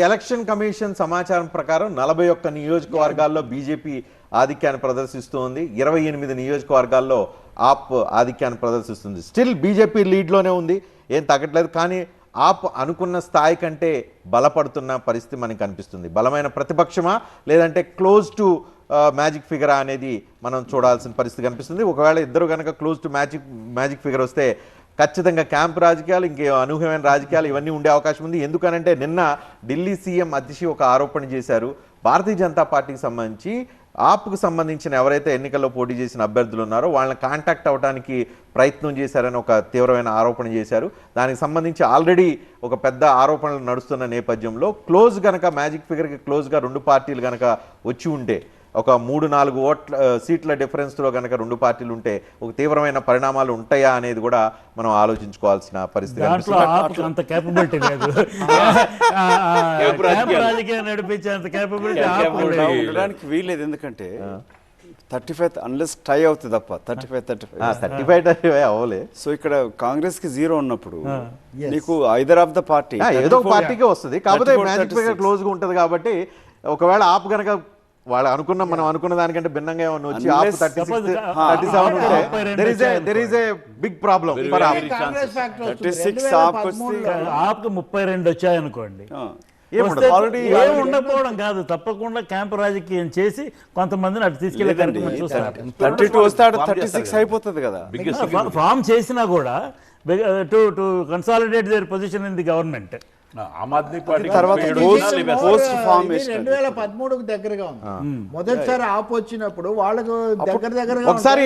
Election commission సమాచారం ప్రకారం 41 నియోజకవర్గాల్లో బీజేపీ ఆధిక్యాన్ని ప్రదర్శిస్తోంది. 28 నియోజకవర్గాల్లో ఆప్ ఆధిక్యాన్ని ప్రదర్శిస్తుంది. స్టిల్ బీజేపీ లీడ్లోనే ఉంది, ఏం తగ్గట్లేదు. కానీ ఆప్ అనుకున్న స్థాయి కంటే బలపడుతున్న పరిస్థితి మనకు కనిపిస్తుంది. బలమైన ప్రతిపక్షమా లేదంటే క్లోజ్ టు మ్యాజిక్ ఫిగరా అనేది మనం చూడాల్సిన పరిస్థితి కనిపిస్తుంది. ఒకవేళ ఇద్దరు కనుక క్లోజ్ టు మ్యాజిక్ ఫిగర్ వస్తే ఖచ్చితంగా క్యాంప్ రాజకీయాలు, ఇంకే అనూహ్యమైన రాజకీయాలు ఇవన్నీ ఉండే అవకాశం ఉంది. ఎందుకనంటే నిన్న ఢిల్లీ సీఎం అతిషి ఒక ఆరోపణ చేశారు. భారతీయ జనతా పార్టీకి సంబంధించి ఆప్కు సంబంధించిన ఎవరైతే ఎన్నికల్లో పోటీ చేసిన అభ్యర్థులు ఉన్నారో వాళ్ళని కాంటాక్ట్ అవ్వడానికి ప్రయత్నం చేశారని ఒక తీవ్రమైన ఆరోపణ చేశారు. దానికి సంబంధించి ఆల్రెడీ ఒక పెద్ద ఆరోపణలు నడుస్తున్న నేపథ్యంలో క్లోజ్ గనక మ్యాజిక్ ఫిగర్కి క్లోజ్గా రెండు పార్టీలు కనుక వచ్చి ఉంటే, ఒక 3-4 సీట్ల డిఫరెన్స్లో కనుక రెండు పార్టీలు ఉంటే ఒక తీవ్రమైన పరిణామాలు ఉంటాయా అనేది కూడా మనం ఆలోచించుకోవాల్సిన పరిస్థితి. అంత కేపబిలిటీ లేదు, రాజకీయం నడిపించేంత కేపబిలిటీ ఉండడానికి వీల్లేదు. ఎందుకంటే 35 అన్లెస్ టై అవుతుంది తప్ప 35 అవ్వలే. సో ఇక్కడ కాంగ్రెస్ కి 0 ఉన్నప్పుడు నీకు ఐదర్ ఆఫ్ ద పార్టీ ఏదో పార్టీకే వస్తుంది. కాకపోతే మ్యాజిక్ ఫిగర్ క్లోజ్ గా ఉంటది కాబట్టి ఒకవేళ ఆప్ కనుక వాళ్ళు మనం అనుకున్న దానికంటే భిన్నంగా ఏమన్నా వచ్చి ఆప్ 37 ఉంటే there is a big problem for AAP. 36 ఆప్కి 32 వచ్చాయనుకోండి, ఉండకపోవడం కాదు, తప్పకుండా క్యాంప్ రాజకీయం చేసి కొంతమందిని అటు తీసుకెళ్లే కార్యక్రమం చూస్తారు. 32 వస్తాడు, 36 అయిపోతుంది కదా. ఫామ్ చేసినా కూడా to consolidate their position in the government. Aam Aadmi Party తర్వాత పోస్ట్ ఫార్మేషన్ 2013కు దగ్గరగా ఉంది. మొదటిసారి ఆప్ వచ్చినప్పుడు వాళ్ళకు దగ్గర ఒకసారి